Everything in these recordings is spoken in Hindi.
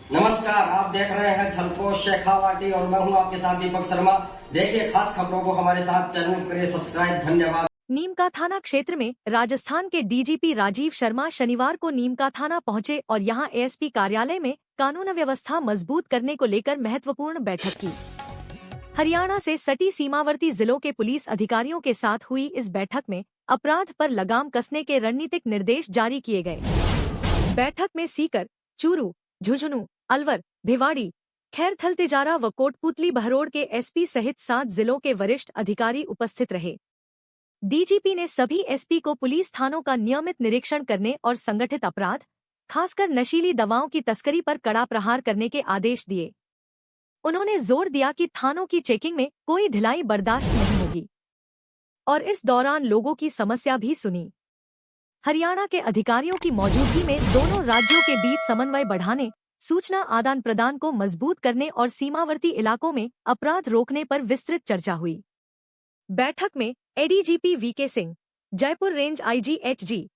नमस्कार, आप देख रहे हैं झलको शेखावाटी और मैं हूं आपके साथ दीपक शर्मा। देखिए खास खबरों को हमारे साथ चैनल करें सब्सक्राइब। धन्यवाद। नीमका थाना क्षेत्र में राजस्थान के डीजीपी राजीव शर्मा शनिवार को नीमका थाना पहुंचे और यहां एएसपी कार्यालय में कानून व्यवस्था मजबूत करने को लेकर महत्वपूर्ण बैठक की। हरियाणा से सटी सीमावर्ती जिलों के पुलिस अधिकारियों के साथ हुई इस बैठक में अपराध पर लगाम कसने के रणनीतिक निर्देश जारी किए गए। बैठक में सीकर, चूरू, झुंझुनू, अलवर, भिवाड़ी, खैरथल तिजारा व कोटपुतली बहरोड़ के एसपी सहित 7 जिलों के वरिष्ठ अधिकारी उपस्थित रहे। डीजीपी ने सभी एसपी को पुलिस थानों का नियमित निरीक्षण करने और संगठित अपराध, खासकर नशीली दवाओं की तस्करी पर कड़ा प्रहार करने के आदेश दिए। उन्होंने जोर दिया कि थानों की चेकिंग में कोई ढिलाई बर्दाश्त नहीं होगी और इस दौरान लोगों की समस्या भी सुनी। हरियाणा के अधिकारियों की मौजूदगी में दोनों राज्यों के बीच समन्वय बढ़ाने, सूचना आदान प्रदान को मजबूत करने और सीमावर्ती इलाकों में अपराध रोकने पर विस्तृत चर्चा हुई। बैठक में ADGP VK Singh, Jaipur range IG HG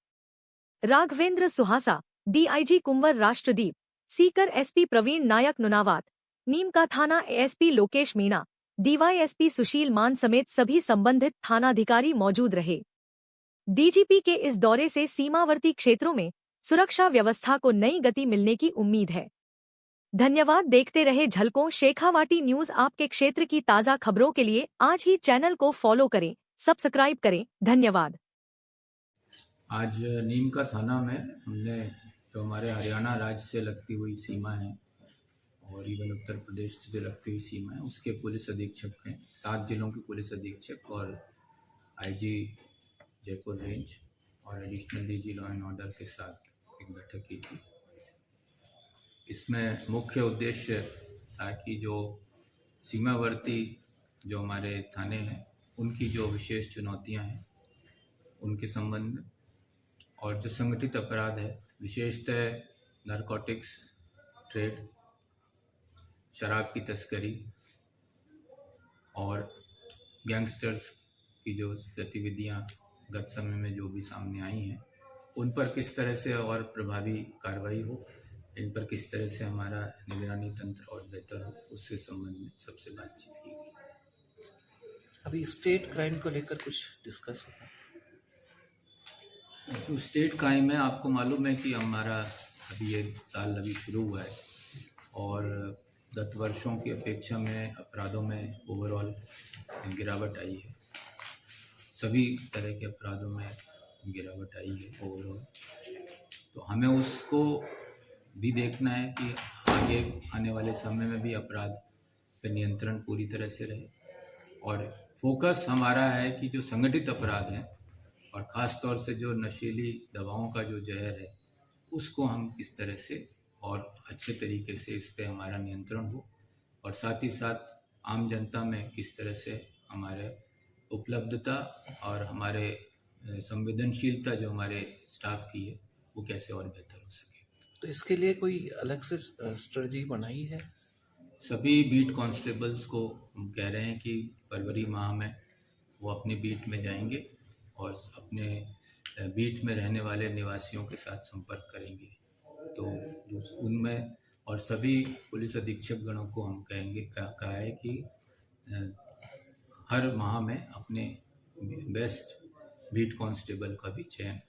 Raghavendra Suhasa, DIG Kunwar Rashtradeep, Sikar SP Praveen Nayak Nunavat, Neemka Thana ASP Lokesh Meena, DYSP Sushil Maan समेत सभी संबंधित थानाधिकारी मौजूद रहे। डीजीपी के इस दौरे से सीमावर्ती क्षेत्रों में सुरक्षा व्यवस्था को नई गति मिलने की उम्मीद है। धन्यवाद। देखते रहे झलकों शेखावाटी न्यूज। आपके क्षेत्र की ताज़ा खबरों के लिए आज ही चैनल को फॉलो करें, सब्सक्राइब करें। धन्यवाद। आज नीमका थाना में हमने जो हमारे हरियाणा राज्य से लगती हुई सीमा है और इवन उत्तर प्रदेश से जो लगती हुई सीमा है उसके पुलिस अधीक्षक हैं, 7 जिलों के पुलिस अधीक्षक और आईजी जयपुर रेंज और additional DG law and order के साथ एक बैठक की थी। इसमें मुख्य उद्देश्य था कि जो सीमावर्ती जो हमारे थाने हैं उनकी जो विशेष चुनौतियां हैं उनके संबंध में और जो संगठित अपराध है, विशेषतः नारकोटिक्स ट्रेड, शराब की तस्करी और गैंगस्टर्स की जो गतिविधियां गत समय में जो भी सामने आई हैं उन पर किस तरह से और प्रभावी कार्रवाई हो, इन पर किस तरह से हमारा निगरानी तंत्र और बेहतर हो, उससे संबंध में सबसे बातचीत की गई। अभी स्टेट क्राइम को लेकर कुछ डिस्कस हुआ? तो स्टेट क्राइम है, आपको मालूम है कि हमारा अभी ये साल अभी शुरू हुआ है और गत वर्षों की अपेक्षा में अपराधों में ओवरऑल गिरावट आई है। सभी तरह के अपराधों में गिरावट आई है ओवरऑल। तो हमें उसको भी देखना है कि आगे आने वाले समय में भी अपराध पर नियंत्रण पूरी तरह से रहे और फोकस हमारा है कि जो संगठित अपराध हैं और ख़ास तौर से जो नशीली दवाओं का जो जहर है उसको हम किस तरह से और अच्छे तरीके से इस पे हमारा नियंत्रण हो और साथ ही साथ आम जनता में किस तरह से हमारे उपलब्धता और हमारे संवेदनशीलता जो हमारे स्टाफ की है वो कैसे और बेहतर हो सके। तो इसके लिए कोई अलग से स्ट्रेटजी बनाई है? सभी बीट कांस्टेबल्स को हम कह रहे हैं कि फरवरी माह में वो अपनी बीट में जाएंगे और अपने बीट में रहने वाले निवासियों के साथ संपर्क करेंगे। तो उनमें और सभी पुलिस अधीक्षक गणों को हम कहा है कि हर माह में अपने बेस्ट बीट कांस्टेबल का भी चयन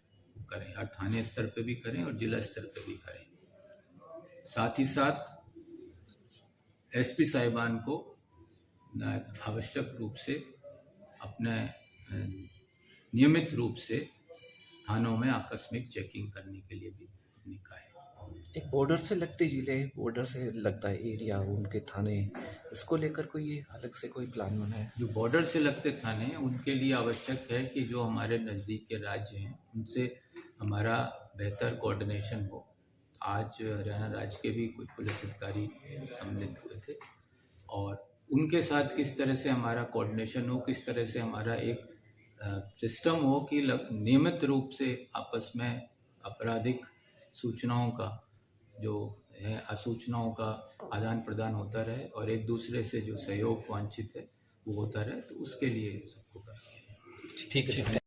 करें, हर थाने स्तर पे भी करें और जिला स्तर पे भी करें। साथ ही साथ एसपी साहिबान को आवश्यक रूप से अपने नियमित रूप से थानों में आकस्मिक चेकिंग करने के लिए भी हमने कहा है। एक बॉर्डर से लगते जिले, बॉर्डर से लगता है एरिया, उनके थाने, इसको लेकर कोई अलग से कोई प्लान बना है? जो बॉर्डर से लगते थाने हैं उनके लिए आवश्यक है कि जो हमारे नज़दीक के राज्य हैं उनसे हमारा बेहतर कोऑर्डिनेशन हो। आज हरियाणा राज्य के भी कुछ पुलिस अधिकारी सम्मिलित हुए थे और उनके साथ किस तरह से हमारा कोऑर्डिनेशन हो, किस तरह से हमारा एक सिस्टम हो कि नियमित रूप से आपस में आपराधिक सूचनाओं का जो है सूचनाओं का आदान प्रदान होता रहे और एक दूसरे से जो सहयोग वांछित है वो होता रहे। तो उसके लिए सबको करना है। ठीक है।